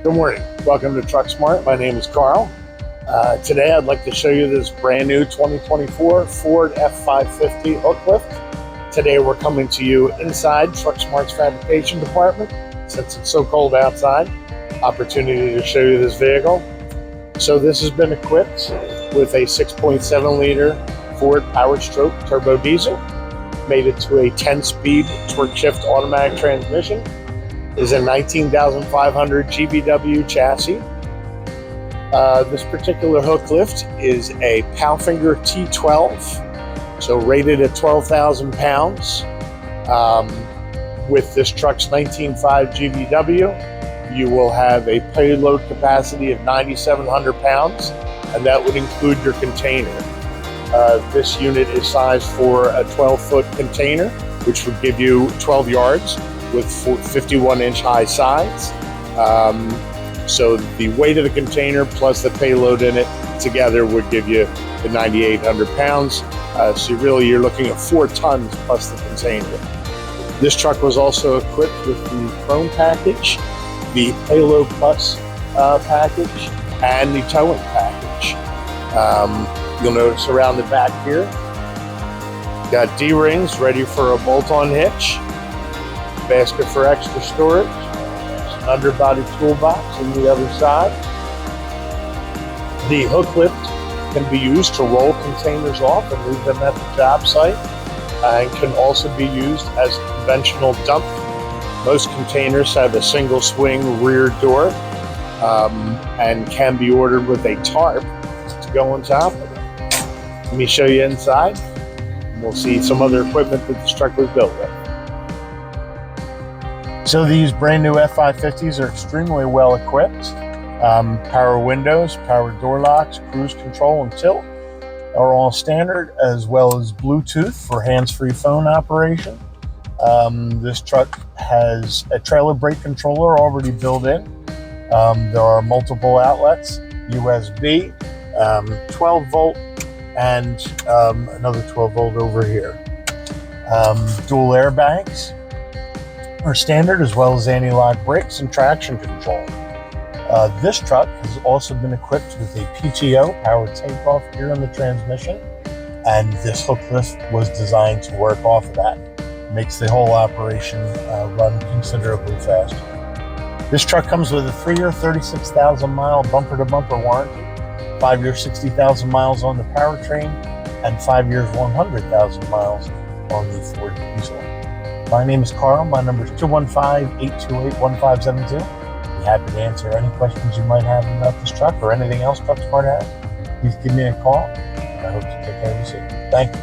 Good morning. Welcome to TruckSmart. My name is Carl. Today I'd like to show you this brand new 2024 Ford F550 Hooklift. Today we're coming to you inside TruckSmart's fabrication department since it's so cold outside. Opportunity to show you this vehicle. So this has been equipped with a 6.7 liter Ford Power Stroke turbo diesel. Made it to a 10-speed Torqshift automatic transmission. Is a 19,500 GVWR chassis. This particular hook lift is a Palfinger T12, so rated at 12,000 pounds. With this truck's 19.5 GVW, you will have a payload capacity of 9,700 pounds, and that would include your container. This unit is sized for a 12-foot container, which would give you 12 yards. With 51-inch high sides. So the weight of the container plus the payload in it together would give you the 9,800 pounds. So you're looking at 4 tons plus the container. This truck was also equipped with the Chrome package, the Payload Plus package, and the towing package. You'll notice around the back here, got D-rings ready for a bolt-on hitch. Basket for extra storage, an underbody toolbox on the other side. The hook lift can be used to roll containers off and leave them at the job site, and can also be used as a conventional dump. Most containers have a single swing rear door and can be ordered with a tarp to go on top of it. Let me show you inside, and we'll see some other equipment that this truck was built with. So these brand new F550s are extremely well equipped. Power windows, power door locks, cruise control, and tilt are all standard, as well as Bluetooth for hands-free phone operation. This truck has a trailer brake controller already built in. There are multiple outlets, USB, 12 volt, and another 12 volt over here. Dual airbags are standard, as well as anti-lock brakes and traction control. This truck has also been equipped with a PTO, power takeoff gear in the transmission, and this hook lift was designed to work off of that. It makes the whole operation run considerably faster. This truck comes with a 3-year, 36,000 mile bumper-to-bumper warranty, 5-year, 60,000 miles on the powertrain, and 5 years, 100,000 miles on the Ford diesel. My name is Carl. My number is 215-828-1572. Be happy to answer any questions you might have about this truck or anything else TruckSmart has. Please give me a call. I hope to take care of you soon. Thank you.